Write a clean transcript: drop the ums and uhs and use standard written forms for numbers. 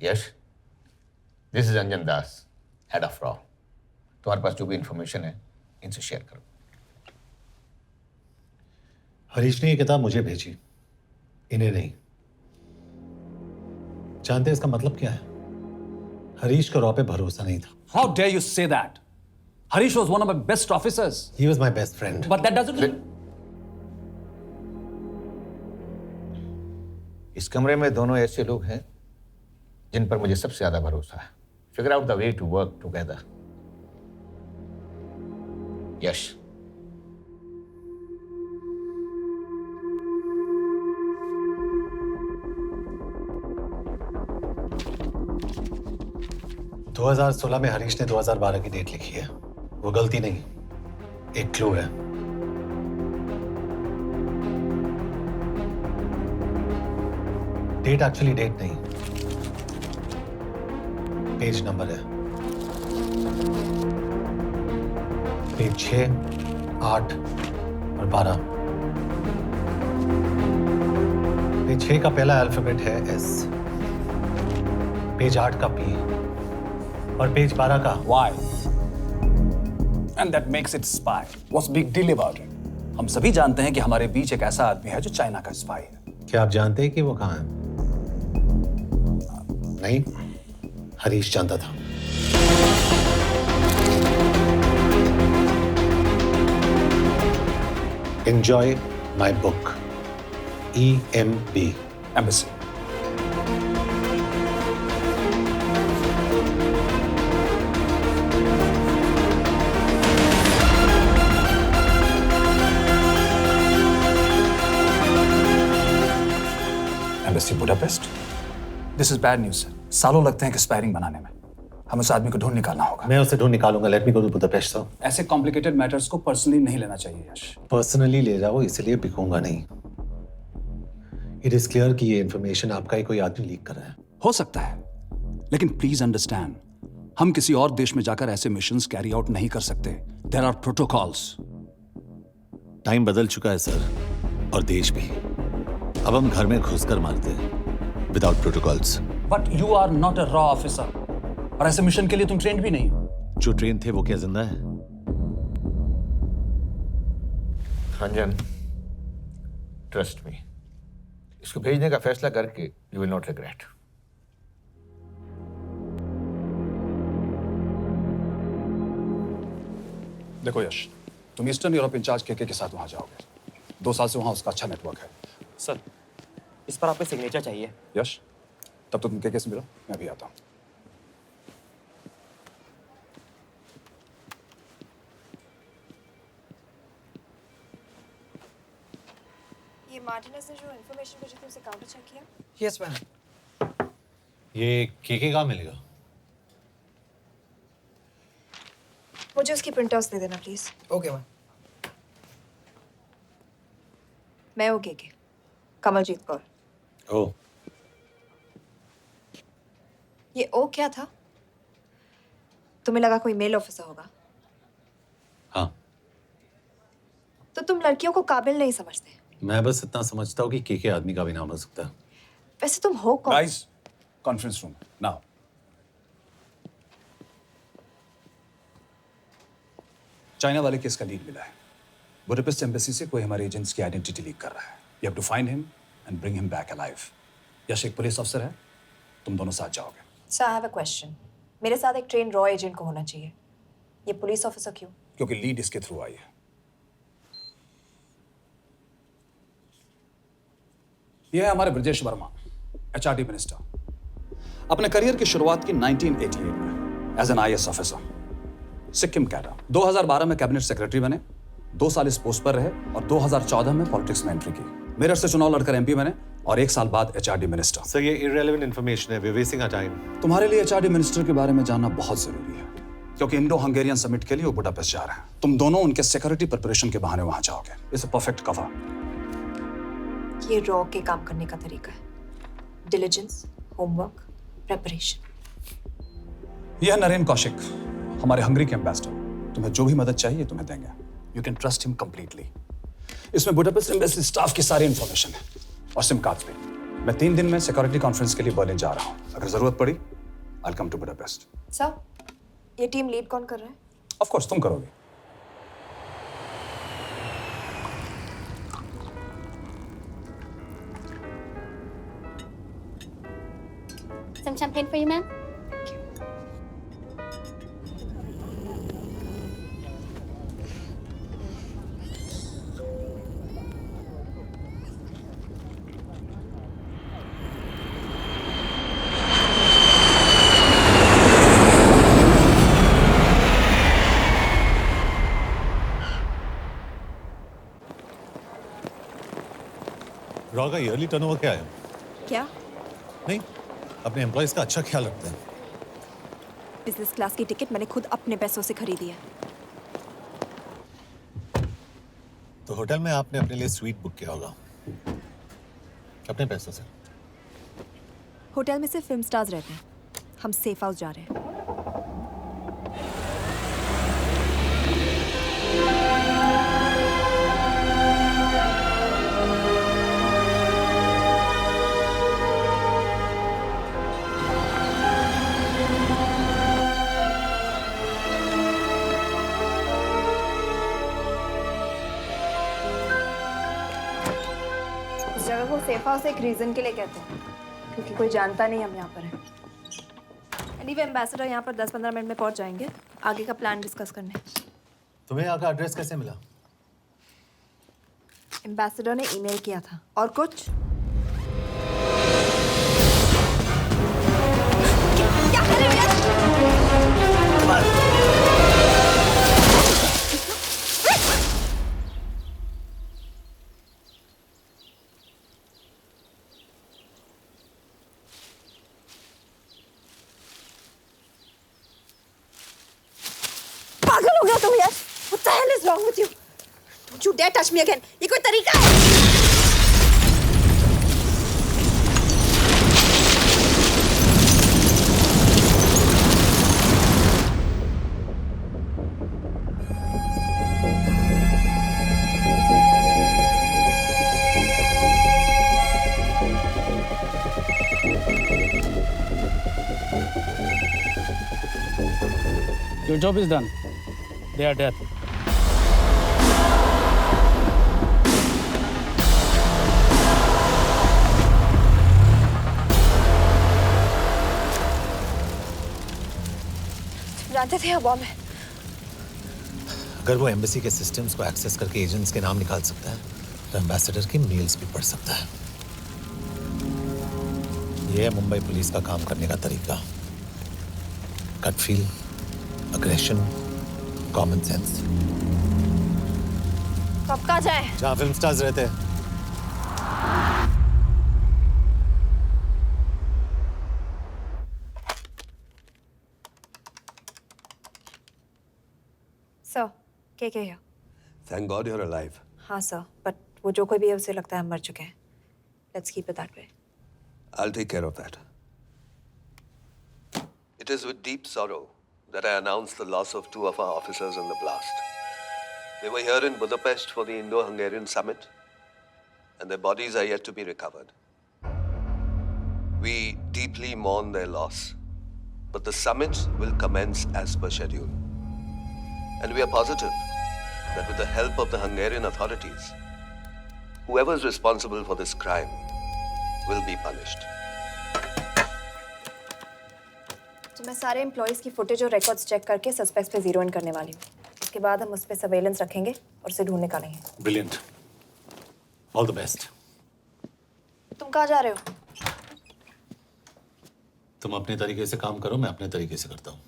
Yash, this is Anjan Das, head of raw. तुम्हारे पास जो भी इंफॉर्मेशन है इनसे शेयर करो। हरीश ने ये किताब मुझे भेजी, इन्हें नहीं। जानते हैं इसका मतलब क्या है? हरीश को रॉ पे भरोसा नहीं था। How dare you say that? Harish was one of my best officers. He was my best friend. But that doesn't... इस कमरे में दोनों ऐसे लोग हैं जिन पर मुझे सबसे ज्यादा भरोसा है। Figure out the way to work together. Yash, दो 2016 में हरीश ने 2012 की डेट लिखी है। वो गलती नहीं, एक क्लू है। डेट एक्चुअली डेट नहीं, पेज नंबर है। पेज 6, 8 और 12। पेज 6 का पहला अल्फाबेट है S, पेज 8 का P और पेज 12 का Why? And that makes it spy. What's big deal about it? हम सभी जानते हैं कि हमारे बीच एक ऐसा आदमी है जो चाइना का स्पाई है। क्या आप जानते हैं कि वो कहाँ है? नहीं, हरीश जानता था। Enjoy my book. EMB. Embassy. Embassy Budapest. This is bad news, sir. सालों लगते हैं एक्सपायरिंग बनाने में। हमें उस आदमी को ढूंढ निकालना होगा। मैं उसे ढूंढ निकालूंगा। Let me go to Budapest sir. ऐसे कॉम्प्लिकेटेड मैटर्स को पर्सनली नहीं लेना चाहिए यश। पर्सनली ले जाओ, इसलिए बिकूंगा नहीं। इट इज क्लियर कि ये इंफॉर्मेशन आपका ही कोई आदमी लीक कर रहा है। हो सकता है, लेकिन प्लीज अंडरस्टैंड, हम किसी और देश में जाकर ऐसे मिशंस कैरी आउट नहीं कर सकते। There are protocols. टाइम बदल चुका है सर, और देश भी। अब हम घर में घुसकर मारते हैं without protocols. But you are not a रॉ ऑफिसर, और ऐसे मिशन के लिए तुम ट्रेंड भी नहीं हो। जो ट्रेन थे वो क्या जिंदा है? अंजन, ट्रस्ट मी, इसको भेजने का फैसला करके यू विल नॉट रिग्रेट। देखो यश, तुम ईस्टर्न यूरोप इंचार्ज के साथ वहां जाओगे। 2 साल से वहां उसका अच्छा नेटवर्क है। सर, इस पर आपका सिग्नेचर चाहिए। यश, तब तो तुम के से मिलो, मैं भी आता हूँ। ये मार्टिनेज ने जो इन्फॉर्मेशन भेजी थी उसे काउंटर चेक किया? Yes ma'am. ये केके कहाँ मिलेगा? मुझे उसकी प्रिंटआउट्स दे देना प्लीज। Okay ma'am. मैं हूँ केके, कमलजीत कौर। ओ, ये ओ क्या था? तुम्हें लगा कोई मेल ऑफिसर होगा? हाँ। तो तुम लड़कियों को काबिल नहीं समझते। मैं बस इतना समझता हूँ कि केके आदमी का भी नाम हो सकता है। वैसे तुम हो कौन? Guys, conference room now. China वाले केस का लीड मिला है। बुडापेस्ट एम्बेसी से कोई हमारे एजेंट्स की आइडेंटिटी लीक कर रहा है। You have to find him and bring him back alive. Yash एक पुलिस अफसर है, तुम दोनों साथ जाओगे। Sir, I have a question. मेरे साथ एक ट्रेन रॉ एजेंट को होना चाहिए। ये पुलिस ऑफिसर क्यों? क्योंकि लीड इसके थ्रू आई है। यह है हमारे ब्रजेश वर्मा, एचआरडी मिनिस्टर। अपने करियर की शुरुआत की 1988 में as an IAS officer, Sikkim cadre. 2012 में कैबिनेट सेक्रेटरी बने, 2 साल इस पोस्ट पर रहे और 2014 में पॉलिटिक्स में एंट्री की। मेरठ से चुनाव लड़कर एमपी बने और 1 साल बाद एचआरडी मिनिस्टर। सर, ये इररिलेवेंट इंफॉर्मेशन है। We wasting our time. तुम्हारे लिए एचआरडी मिनिस्टर के बारे में जानना बहुत जरूरी है, क्योंकि इंडो हंगेरियन समिट के लिए वो बुडापेस्ट जा रहे हैं। तुम दोनों उनके सिक्योरिटी प्रिपरेशन के बहाने वहां जाओगे। It's a perfect cover. ये रॉ के काम करने का तरीका है। Diligence, homework, preparation. यह नरेन कौशिक, हमारे हंगरी के एम्बेसडर। तुम्हें जो भी मदद चाहिए तुम्हें देंगे। You can trust him completely. इसमें बुडापेस्ट एम्बेसी स्टाफ की सारी इंफॉर्मेशन है और सिम कार्ड्स भी। मैं 3 दिन में सिक्योरिटी कॉन्फ्रेंस के लिए बर्लिन जा रहा हूँ। अगर जरूरत पड़ी आई कम टू बुडापेस्ट। सर, ये टीम लीड कौन कर रहा है? ऑफ कोर्स तुम करोगे। Some champagne for you, ma'am? Raw का ईयरली टर्नओवर क्या है? क्या? नहीं, अपने एम्प्लॉयज का अच्छा ख्याल रखते हैं। बिजनेस क्लास की टिकट मैंने खुद अपने पैसों से खरीदी है। तो होटल में आपने अपने लिए स्वीट बुक किया होगा अपने पैसों से। होटल में सिर्फ फिल्म स्टार्स रहते हैं, हम सेफ हाउस जा रहे हैं। इस जगह को सेफ हाउस एक रीजन के लिए कहते हैं, क्योंकि कोई जानता नहीं हम यहाँ पर हैं। एनीवे एम्बेसडर यहाँ पर 10-15 मिनट में पहुँच जाएंगे आगे का प्लान डिस्कस करने। तुम्हें यहाँ का एड्रेस कैसे मिला? एम्बेसडर ने ईमेल किया था। और कुछ? क्या कर रहे हो पागल हो गया तुम यार? What the hell is wrong with you? Don't you dare touch me again. ये कोई तरीका है? Your job is done. They are dead. जानते थे बॉम्ब है। अगर वो एम्बेसी के सिस्टम्स को एक्सेस करके एजेंट्स के नाम निकाल सकता है तो एम्बेसडर की मेल्स भी पढ़ सकता है। ये है मुंबई पुलिस का काम करने का तरीका। Gut feel, aggression, common sense. कब का जाए? जहाँ फिल्म स्टार्स रहते हैं। सर, के here? Thank God you're alive. हाँ सर, बट वो जो कोई भी है उसे लगता है हम मर चुके हैं। Let's keep it that way. I'll take care of that. It is with deep sorrow that I announce the loss of 2 of our officers in the blast. They were here in Budapest for the Indo-Hungarian summit, and their bodies are yet to be recovered. We deeply mourn their loss, but the summit will commence as per schedule. And we are positive that with the help of the Hungarian authorities, whoever is responsible for this crime will be punished. तो मैं सारे employees की footage और records check करके suspects पे zero in करने वाली हूँ। उसके बाद हम उस पे सर्वेलेंस रखेंगे और उसे ढूंढ निकालेंगे। ब्रिलियंट। All the best. तुम कहाँ जा रहे हो? तुम अपने तरीके से काम करो, मैं अपने तरीके से करता हूँ।